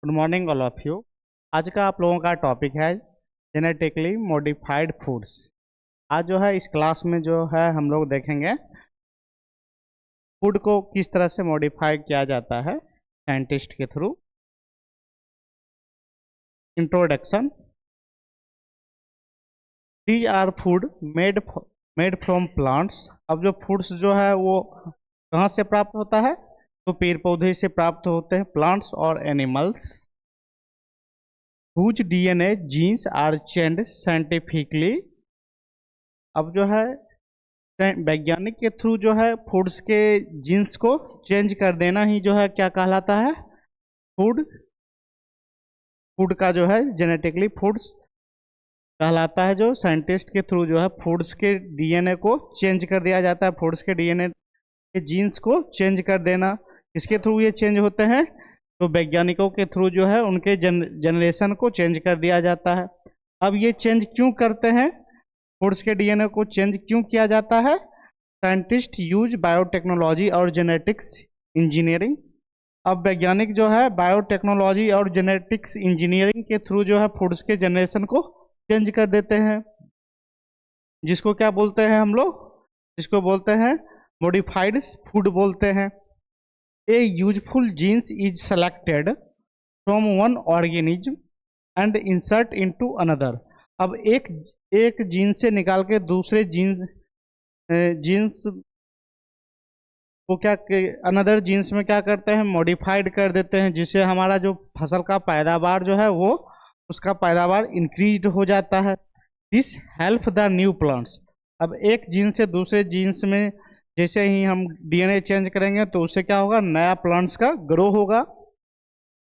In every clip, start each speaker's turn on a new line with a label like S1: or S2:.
S1: Good morning all of you. आज का आप लोगों का टॉपिक है जेनेटिकली मॉडिफाइड फूड्स। आज जो है इस क्लास में जो है हम लोग देखेंगे फूड को किस तरह से मॉडिफाई किया जाता है साइंटिस्ट के through. Introduction. These are food made from plants. अब जो फूड्स जो है वो कहाँ से प्राप्त होता है, तो पेड़ पौधे से प्राप्त होते हैं, प्लांट्स और animals. Whose DNA genes are changed scientifically. अब जो है वैज्ञानिक के थ्रू जो है फूड्स के जीन्स को चेंज कर देना ही जो है क्या कहलाता है, फूड। फूड का जो है जेनेटिकली फूड्स कहलाता है। जो साइंटिस्ट के थ्रू जो है फूड्स के डीएनए को चेंज कर दिया जाता है, फूड्स के डीएनए के जीन्स को चेंज कर देना। किसके थ्रू ये चेंज होते हैं, तो वैज्ञानिकों के थ्रू जो है उनके जनरेशन को चेंज कर दिया जाता है। अब ये चेंज क्यों करते हैं, फूड्स के डीएनए को चेंज क्यों किया जाता है? साइंटिस्ट यूज बायोटेक्नोलॉजी और जेनेटिक्स इंजीनियरिंग। अब वैज्ञानिक जो है बायोटेक्नोलॉजी और जेनेटिक्स इंजीनियरिंग के थ्रू जो है फूड्स के जनरेशन को चेंज कर देते हैं, जिसको क्या बोलते हैं हम लोग, जिसको बोलते हैं मॉडिफाइड फूड बोलते हैं। A useful genes is selected from one organism and insert into another. अब एक जीन से निकाल के दूसरे जीन्स को क्या अनदर जीन्स में क्या करते हैं, मॉडिफाइड कर देते हैं, जिससे हमारा जो फसल का पैदावार जो है वो उसका पैदावार इंक्रीज हो जाता है। This help the new plants. अब एक जीन से दूसरे जीन्स में जैसे ही हम डीएनए चेंज करेंगे तो उससे क्या होगा, नया प्लांट्स का ग्रो होगा,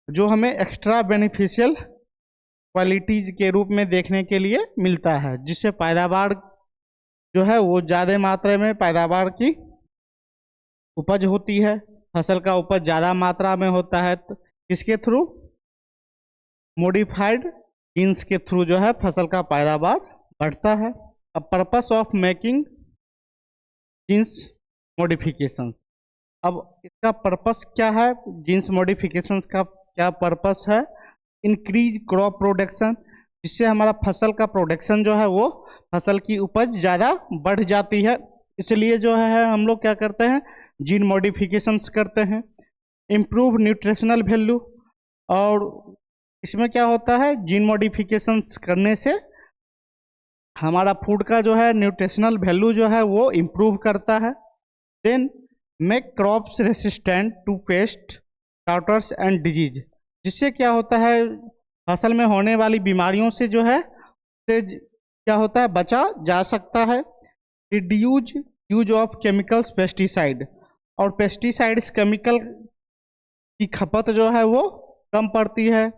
S1: जो हमें एक्स्ट्रा बेनिफिशियल क्वालिटीज के रूप में देखने के लिए मिलता है, जिससे पैदावार जो है वो ज़्यादा मात्रा में पैदावार की उपज होती है, फसल का उपज ज़्यादा मात्रा में होता है। तो किसके थ्रू, मॉडिफाइड जीन्स के थ्रू जो है फसल का पैदावार बढ़ता है। अब purpose of making genes modifications. अब इसका पर्पस क्या है, जीन्स मॉडिफिकेशंस का क्या पर्पस है? इंक्रीज क्रॉप प्रोडक्शन, जिससे हमारा फसल का प्रोडक्शन जो है वो फसल की उपज ज़्यादा बढ़ जाती है, इसलिए जो है हम लोग क्या करते हैं, जीन मॉडिफिकेशंस करते हैं। इम्प्रूव न्यूट्रिशनल वैल्यू, और इसमें क्या होता है, जीन मॉडिफिकेशंस करने से हमारा फूड का जो है न्यूट्रिशनल वैल्यू जो है वो इम्प्रूव करता है। Then make crops resistant to pest, droughts and disease, जिससे क्या होता है फसल में होने वाली बीमारियों से जो है क्या होता है, बचा जा सकता है। Reduce use of chemicals pesticide, और पेस्टिसाइड्स केमिकल की खपत जो है वो कम पड़ती है,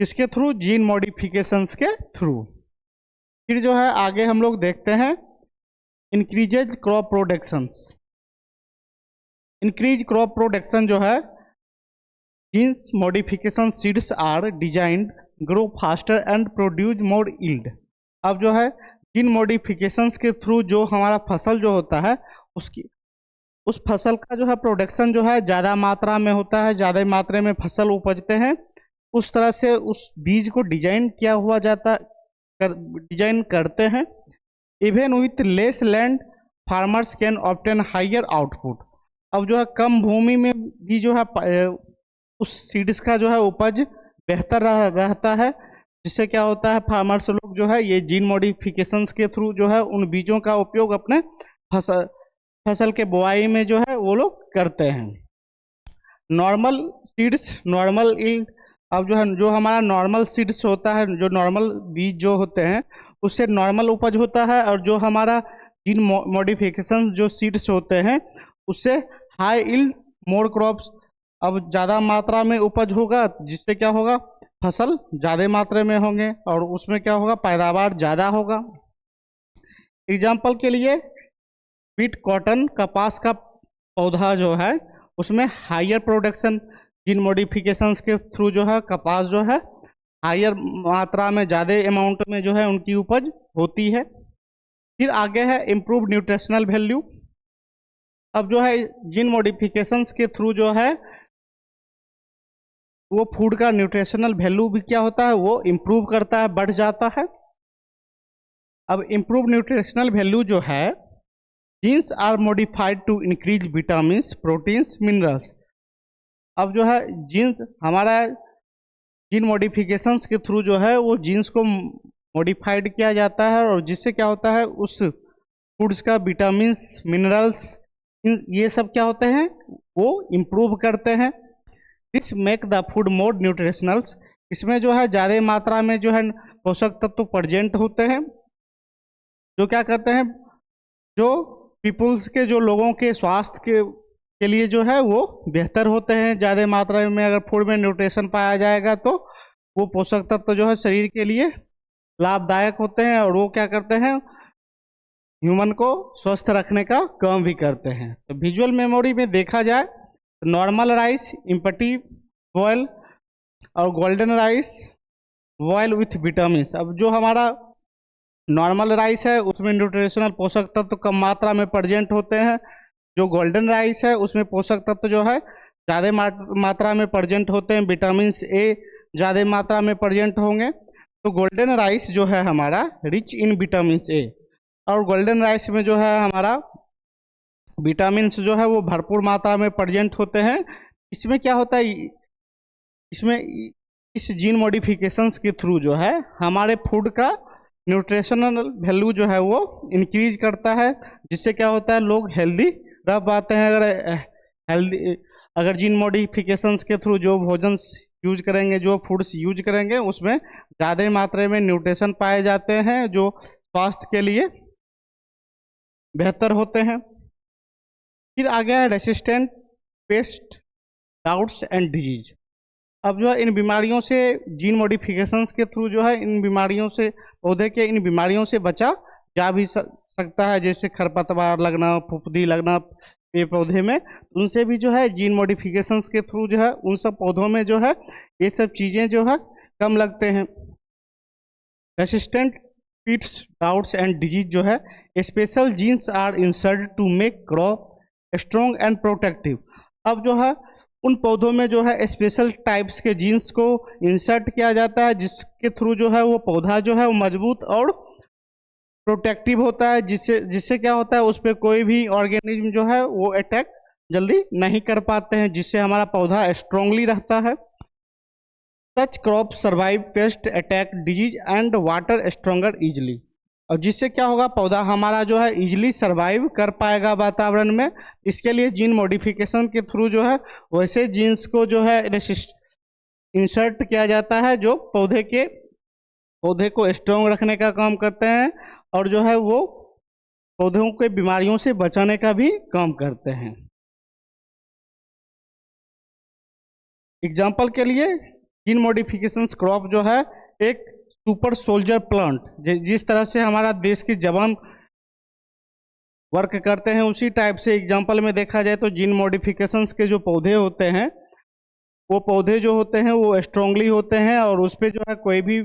S1: इसके थ्रू, जीन मॉडिफिकेशंस के थ्रू। फिर जो है आगे हम लोग देखते हैं increases crop productions. Increase crop production जो है, genes modification seeds are designed grow faster and produce more yield. अब जो है जीन मॉडिफिकेशंस के थ्रू जो हमारा फसल जो होता है उसकी उस फसल का जो है प्रोडक्शन जो है ज़्यादा मात्रा में होता है, ज़्यादा मात्रा में फसल उपजते हैं। उस तरह से उस बीज को डिजाइन किया हुआ जाता डिजाइन करते हैं। Even with less land farmers can obtain higher output. अब जो है कम भूमि में भी जो है उस सीड्स का जो है उपज बेहतर रहता है, जिससे क्या होता है फार्मर्स लोग जो है ये जीन मॉडिफिकेशंस के थ्रू जो है उन बीजों का उपयोग अपने फसल के बुआई में जो है वो लोग करते हैं। Normal seeds normal yield. अब जो है जो हमारा नॉर्मल सीड्स होता है, जो नॉर्मल बीज जो होते हैं उससे नॉर्मल उपज होता है, और जो हमारा जीन मॉडिफिकेशन जो सीड्स होते हैं उससे हाई यील्ड मोर क्रॉप्स। अब ज़्यादा मात्रा में उपज होगा, जिससे क्या होगा, फसल ज़्यादा मात्रा में होंगे और उसमें क्या होगा, पैदावार ज़्यादा होगा। एग्जाम्पल के लिए व्हीट, कॉटन, कपास का पौधा जो है उसमें हायर प्रोडक्शन जीन मॉडिफिकेशंस के थ्रू जो है कपास जो है हायर मात्रा में, ज़्यादा अमाउंट में जो है उनकी उपज होती है। फिर आगे है इम्प्रूव न्यूट्रिशनल वैल्यू। अब जो है जीन मॉडिफिकेशंस के थ्रू जो है वो फूड का न्यूट्रिशनल वैल्यू भी क्या होता है, वो इम्प्रूव करता है, बढ़ जाता है। अब इम्प्रूव न्यूट्रिशनल वैल्यू जो है, genes are modified to increase vitamins, proteins, minerals. अब जो है जीन्स हमारा जीन मॉडिफिकेशंस के थ्रू जो है वो जीन्स को मॉडिफाइड किया जाता है, और जिससे क्या होता है उस फूड्स का विटामिन्स, मिनरल्स, ये सब क्या होते हैं, वो इम्प्रूव करते हैं। This make the food more nutritionals. इसमें जो है ज़्यादा मात्रा में जो है पोषक तत्व प्रेजेंट होते हैं, जो क्या करते हैं, जो पीपुल्स के, जो लोगों के स्वास्थ्य के लिए जो है वो बेहतर होते हैं। ज़्यादा मात्रा में अगर फूड में न्यूट्रिशन पाया जाएगा तो वो पोषक तत्व जो है शरीर के लिए लाभदायक होते हैं, और वो क्या करते हैं, ह्यूमन को स्वस्थ रखने का काम भी करते हैं। तो विजुअल मेमोरी में देखा जाए तो नॉर्मल राइस, इम्पटी बॉयल और golden rice bowl with vitamin. अब जो हमारा नॉर्मल राइस है उसमें न्यूट्रिशनल पोषक तत्व कम मात्रा में प्रेजेंट होते हैं। जो गोल्डन राइस है उसमें पोषक तत्व जो है ज़्यादा मात्रा में प्रेजेंट होते हैं, विटामिन ए ज़्यादा मात्रा में प्रेजेंट होंगे। तो गोल्डन राइस जो है हमारा रिच इन विटामिन ए, और गोल्डन राइस में जो है हमारा विटामिन जो है वो भरपूर मात्रा में प्रेजेंट होते हैं। इसमें क्या होता है, इसमें इस जीन मॉडिफिकेशंस के थ्रू जो है हमारे फूड का न्यूट्रिशनल वैल्यू जो है वो इंक्रीज करता है, जिससे क्या होता है लोग हेल्दी रह पाते हैं। अगर जीन मॉडिफिकेशंस के थ्रू जो भोजन यूज करेंगे, जो फूड्स यूज करेंगे, उसमें ज़्यादा मात्रा में न्यूट्रिशन पाए जाते हैं जो स्वास्थ्य के लिए बेहतर होते हैं। फिर आ गया है resistant pest, droughts and disease. अब जो है इन बीमारियों से जीन मॉडिफिकेशंस के थ्रू जो है इन बीमारियों से, पौधे के इन बीमारियों से बचा जा भी सकता है, जैसे खरपतवार लगना, फुफुदी लगना ये पौधे में, उनसे भी जो है जीन मॉडिफिकेशंस के थ्रू जो है उन सब पौधों में जो है ये सब चीज़ें जो है कम लगते हैं। Resistant pest, droughts and disease जो है, special genes are insert to make crop strong and protective. अब जो है उन पौधों में जो है स्पेशल टाइप्स के जीन्स को इंसर्ट किया जाता है, जिसके थ्रू जो है वो पौधा जो है वो मजबूत और प्रोटेक्टिव होता है, जिससे क्या होता है उस पर कोई भी ऑर्गेनिज्म जो है वो अटैक जल्दी नहीं कर पाते हैं, जिससे हमारा पौधा स्ट्रांगली रहता है। Such crop survive pest attack, disease and water stronger easily. और जिससे क्या होगा, पौधा हमारा जो है इजीली सर्वाइव कर पाएगा वातावरण में। इसके लिए जीन मॉडिफिकेशन के थ्रू जो है वैसे जीन्स को जो है इंसर्ट किया जाता है जो पौधे को स्ट्रॉन्ग रखने का काम करते हैं, और जो है वो पौधों के बीमारियों से बचाने का भी काम करते हैं। एग्जाम्पल के लिए जीन मॉडिफिकेशन क्रॉप जो है एक सुपर सोल्जर प्लांट, जिस तरह से हमारा देश के जवान वर्क करते हैं उसी टाइप से एग्जाम्पल में देखा जाए तो जीन मॉडिफिकेशंस के जो पौधे होते हैं वो पौधे जो होते हैं वो स्ट्रांगली होते हैं, और उस पर जो है कोई भी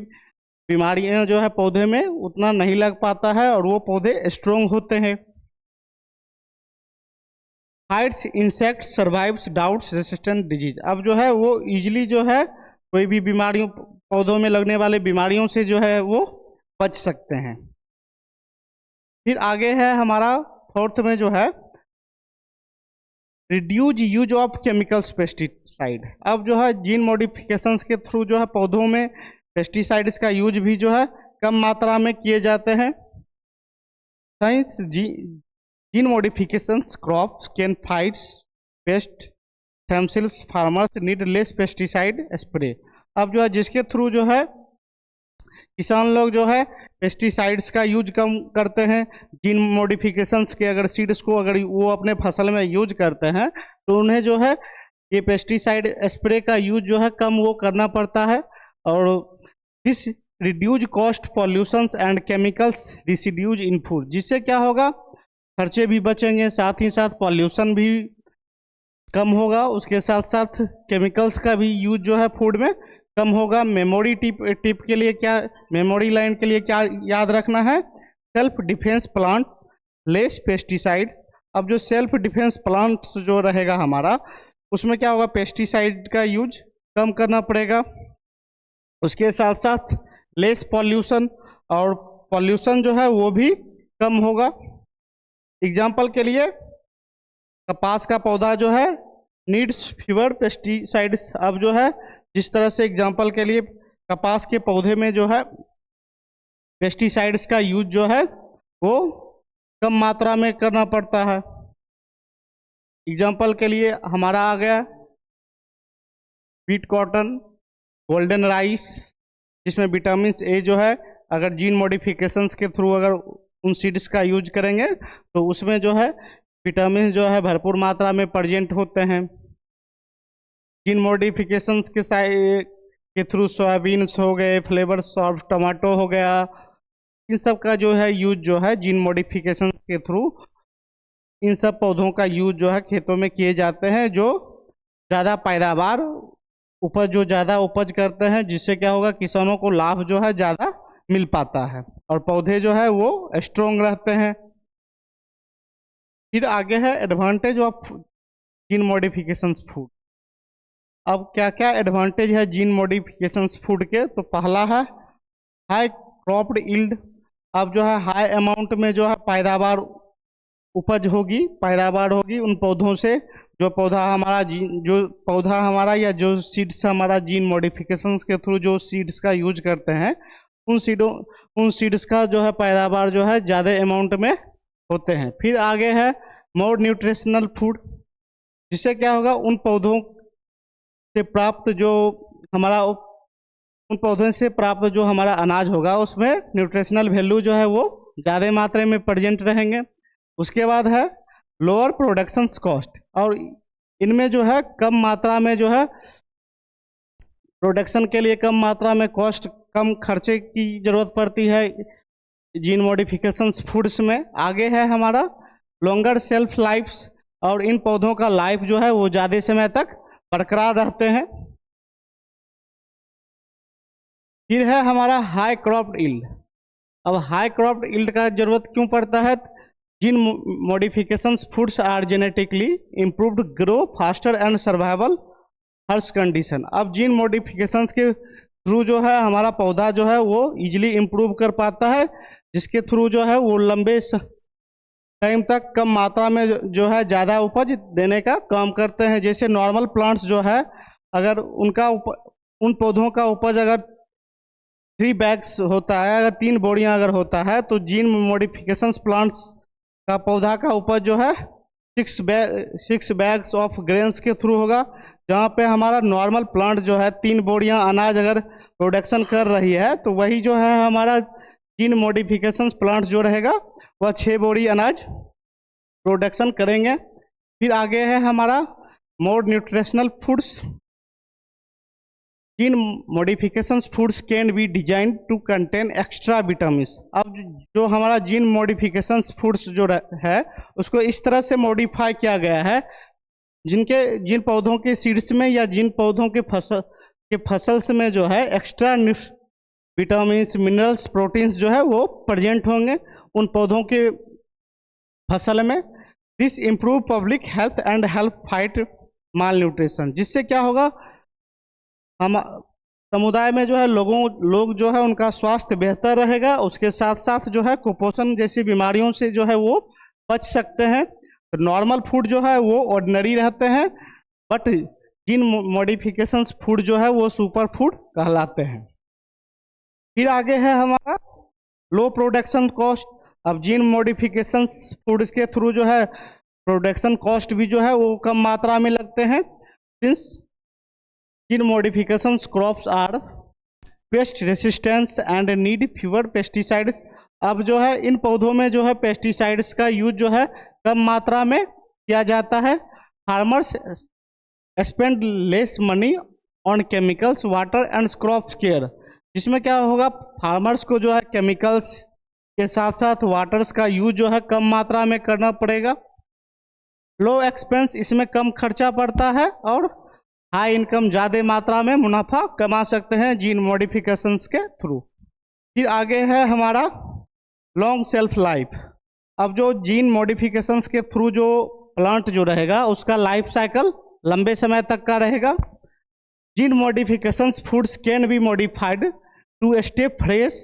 S1: बीमारियां जो है पौधे में उतना नहीं लग पाता है, और वो पौधे स्ट्रांग होते हैं। Hides insect survives droughts resistant disease. अब जो है वो इजीली जो है कोई भी बीमारियों, पौधों में लगने वाले बीमारियों से जो है वो बच सकते हैं। फिर आगे है हमारा फोर्थ में जो है reduce use of chemicals pesticide. अब जो है जीन मॉडिफिकेशंस के थ्रू जो है पौधों में पेस्टिसाइड्स का यूज भी जो है कम मात्रा में किए जाते हैं। Science gene modifications crops can fights pest themselves, farmers need less pesticide spray. अब जो है जिसके थ्रू जो है किसान लोग जो है पेस्टिसाइड्स का यूज कम करते हैं। जीन मॉडिफिकेशंस के अगर सीड्स को अगर वो अपने फसल में यूज करते हैं तो उन्हें जो है ये पेस्टिसाइड स्प्रे का यूज जो है कम वो करना पड़ता है, और this reduce cost pollutions and chemicals residues in food. जिससे क्या होगा, खर्चे भी बचेंगे, साथ ही साथ पॉल्यूशन भी कम होगा, उसके साथ साथ केमिकल्स का भी यूज जो है फूड में कम होगा। मेमोरी टिप के लिए क्या, मेमोरी लाइन के लिए क्या याद रखना है, self defence plant less pesticide. अब जो सेल्फ डिफेंस प्लांट्स जो रहेगा हमारा उसमें क्या होगा, पेस्टिसाइड का यूज कम करना पड़ेगा। उसके साथ साथ लेस पॉल्यूशन, और पॉल्यूशन जो है वो भी कम होगा। एग्जाम्पल के लिए कपास का पौधा जो है नीड्स फीवर पेस्टिसाइड्स। अब जो है जिस तरह से एग्जाम्पल के लिए कपास के पौधे में जो है पेस्टिसाइड्स का यूज जो है वो कम मात्रा में करना पड़ता है। एग्जाम्पल के लिए हमारा आ गया स्वीट कॉटन, गोल्डन राइस, जिसमें विटामिन ए जो है अगर जीन मॉडिफिकेशंस के थ्रू अगर उन सीड्स का यूज करेंगे तो उसमें जो है विटामिन जो है भरपूर मात्रा में प्रेजेंट होते हैं। जीन मॉडिफिकेशंस के थ्रू सोयाबीन्स हो गए, फ्लेवर्स ऑफ टमाटो हो गया, इन सब का जो है यूज जो है जीन मॉडिफिकेशन के थ्रू इन सब पौधों का यूज जो है खेतों में किए जाते हैं, जो ज़्यादा पैदावार उपज जो ज़्यादा उपज करते हैं, जिससे क्या होगा किसानों को लाभ जो है ज़्यादा मिल पाता है और पौधे जो है वो स्ट्रोंग रहते हैं। फिर आगे है advantage of gene modifications food. अब क्या क्या एडवांटेज है जीन मॉडिफिकेशंस फूड के, तो पहला है हाई क्रॉप्ड यील्ड। अब जो है हाई अमाउंट में जो है पैदावार उपज होगी, पैदावार होगी उन पौधों से जो पौधा हमारा या जो सीड्स हमारा जीन मॉडिफिकेशंस के थ्रू जो सीड्स का यूज करते हैं उन सीड्स का जो है पैदावार जो है ज़्यादा अमाउंट में होते हैं। फिर आगे है मोर न्यूट्रिशनल फूड, जिससे क्या होगा उन पौधों से प्राप्त जो हमारा अनाज होगा उसमें न्यूट्रिशनल वैल्यू जो है वो ज़्यादा मात्रा में प्रेजेंट रहेंगे। उसके बाद है लोअर प्रोडक्शंस कॉस्ट, और इनमें जो है कम मात्रा में जो है प्रोडक्शन के लिए कम मात्रा में कॉस्ट, कम खर्चे की ज़रूरत पड़ती है जीन मॉडिफिकेशंस फूड्स में। आगे है हमारा लॉन्गर सेल्फ लाइफ्स, और इन पौधों का लाइफ जो है वो ज़्यादा समय तक बरकरार रहते हैं। फिर है हमारा हाई क्रॉप्ड यील्ड। अब हाई क्रॉप्ड यील्ड का जरूरत क्यों पड़ता है? Gene modifications foods are genetically improved grow faster and survival harsh condition. अब जीन मॉडिफिकेशंस के थ्रू जो है हमारा पौधा जो है वो इजीली इम्प्रूव कर पाता है, जिसके थ्रू जो है वो लंबे टाइम तक कम मात्रा में जो है ज़्यादा उपज देने का काम करते हैं। जैसे नॉर्मल प्लांट्स जो है अगर उन पौधों का उपज अगर 3 बैग्स होता है, अगर 3 बोरियां अगर होता है, तो जीन मॉडिफिकेशंस प्लांट्स का पौधा का उपज जो है 6 बैग्स ऑफ ग्रेन्स के थ्रू होगा। जहाँ पे हमारा नॉर्मल प्लांट जो है 3 बोरियां अनाज अगर प्रोडक्शन कर रही है, तो वही जो है हमारा जीन मॉडिफिकेशंस प्लांट जो रहेगा वह 6 बोरी अनाज प्रोडक्शन करेंगे। फिर आगे है हमारा more nutritional foods. Gene modifications foods can be design to contain extra vitamins. अब जो हमारा जीन मॉडिफिकेशंस फूड्स जो है उसको इस तरह से मॉडिफाई किया गया है जिन पौधों के सीड्स में या जिन पौधों के फसल्स में जो है एक्स्ट्रा विटामिन्स, मिनरल्स, प्रोटीन्स जो है वो प्रेजेंट होंगे उन पौधों के फसल में। This improve public health and help fight mall nutrition. जिससे क्या होगा हम समुदाय में जो है लोग जो है उनका स्वास्थ्य बेहतर रहेगा। उसके साथ साथ जो है कुपोषण जैसी बीमारियों से जो है वो बच सकते हैं। तो नॉर्मल फूड जो है वो ऑर्डिनरी रहते हैं, बट जीन मॉडिफिकेशंस फूड जो है वो सुपर फूड कहलाते हैं। फिर आगे है हमारा लो प्रोडक्शन कॉस्ट। अब जीन मॉडिफिकेशंस फूड्स के थ्रू जो है प्रोडक्शन कॉस्ट भी जो है वो कम मात्रा में लगते हैं, since gene modifications crops are pest resistance and need fewer pesticides. अब जो है इन पौधों में जो है पेस्टिसाइड्स का यूज जो है कम मात्रा में किया जाता है। Farmers spend less money on chemicals, water and crop care. जिसमें क्या होगा फार्मर्स को जो है केमिकल्स के साथ साथ वाटर्स का यूज जो है कम मात्रा में करना पड़ेगा। लो एक्सपेंस, इसमें कम खर्चा पड़ता है, और हाई इनकम, ज़्यादा मात्रा में मुनाफा कमा सकते हैं जीन मॉडिफिकेशंस के थ्रू। फिर आगे है हमारा लॉन्ग सेल्फ लाइफ। अब जो जीन मॉडिफिकेशंस के थ्रू जो प्लांट जो रहेगा उसका लाइफ साइकिल लंबे समय तक का रहेगा। Gene modifications foods can be modified to stay fresh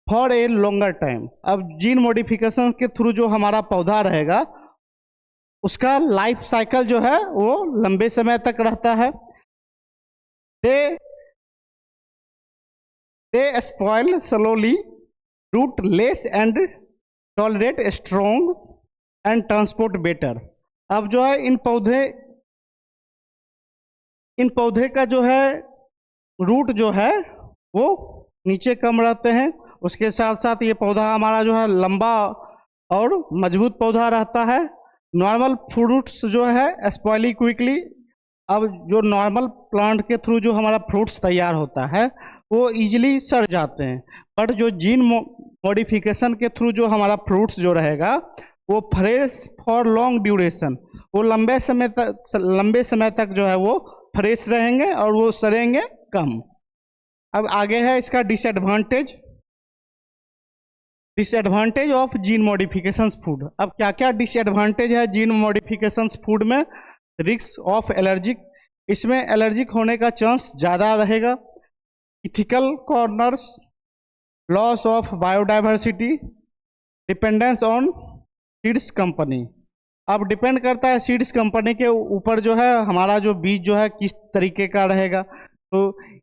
S1: for a longer time. अब जीन मॉडिफिकेशन के थ्रू जो हमारा पौधा रहेगा उसका लाइफ साइकिल जो है वो लंबे समय तक रहता है। They spoil slowly, rot less and tolerate strong and transport better. अब जो है इन पौधे का जो है रूट जो है वो नीचे कम रहते हैं, उसके साथ साथ ये पौधा हमारा जो है लंबा और मजबूत पौधा रहता है। नॉर्मल फ्रूट्स जो है स्पॉइली क्विकली। अब जो नॉर्मल प्लांट के थ्रू जो हमारा फ्रूट्स तैयार होता है वो इजीली सड़ जाते हैं, बट जो जीन मॉडिफिकेशन के थ्रू जो हमारा फ्रूट्स जो रहेगा वो फ्रेश फॉर लॉन्ग ड्यूरेशन, वो लंबे समय तक जो है वो फ्रेश रहेंगे और वो सड़ेंगे कम। अब आगे है इसका disadvantage of gene modifications food. अब क्या क्या डिसएडवांटेज है जीन मॉडिफिकेशंस फूड में? रिस्क ऑफ एलर्जिक, इसमें एलर्जिक होने का चांस ज़्यादा रहेगा। Ethical corners, loss of biodiversity, dependence on seeds company. अब डिपेंड करता है सीड्स कंपनी के ऊपर जो है हमारा जो बीज जो है किस तरीके का रहेगा। तो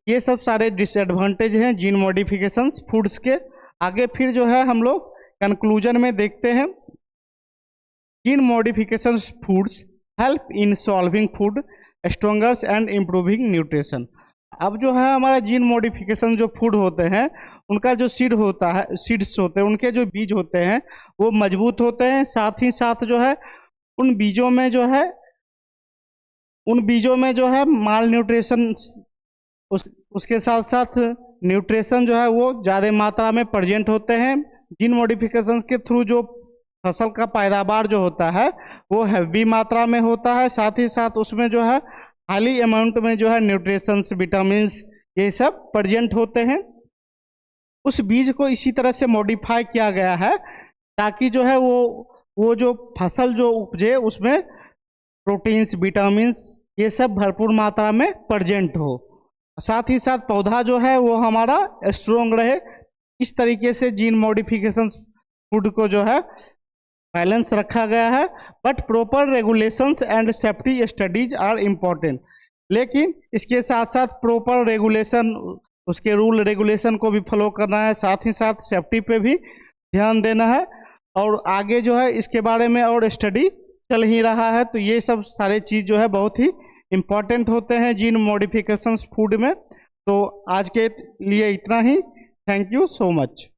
S1: ये सब सारे डिसएडवांटेज हैं जीन मॉडिफिकेशंस फूड्स के। आगे फिर जो है हम लोग कंक्लूजन में देखते हैं। Gene modifications foods help in solving food strongers and improving nutrition. अब जो है हमारा जीन मॉडिफिकेशन जो फूड होते हैं उनका जो सीड्स होते हैं, उनके जो बीज होते हैं वो मजबूत होते हैं। साथ ही साथ जो है उन बीजों में जो है माल न्यूट्रिशन, उसके साथ साथ न्यूट्रिशन जो है वो ज़्यादा मात्रा में प्रेजेंट होते हैं। जीन मॉडिफिकेशन के थ्रू जो फसल का पैदावार जो होता है वो हैवी मात्रा में होता है। साथ ही साथ उसमें जो है हाई अमाउंट में जो है न्यूट्रिशंस, विटामिन्स ये सब प्रेजेंट होते हैं। उस बीज को इसी तरह से मॉडिफाई किया गया है ताकि जो है वो जो फसल जो उपजे उसमें प्रोटीन्स, विटामिन्स ये सब भरपूर मात्रा में प्रेजेंट हो। साथ ही साथ पौधा जो है वो हमारा स्ट्रोंग रहे। इस तरीके से जीन मॉडिफिकेशन फूड को जो है बैलेंस रखा गया है। But proper regulations and safety studies are important. लेकिन इसके साथ साथ प्रॉपर रेगुलेशन, उसके रूल रेगुलेशन को भी फॉलो करना है, साथ ही साथ सेफ्टी पे भी ध्यान देना है। और आगे जो है इसके बारे में और स्टडी चल ही रहा है। तो ये सब सारे चीज़ जो है बहुत ही इम्पॉर्टेंट होते हैं जीन मॉडिफिकेशंस फूड में। तो आज के लिए इतना ही। Thank you so much.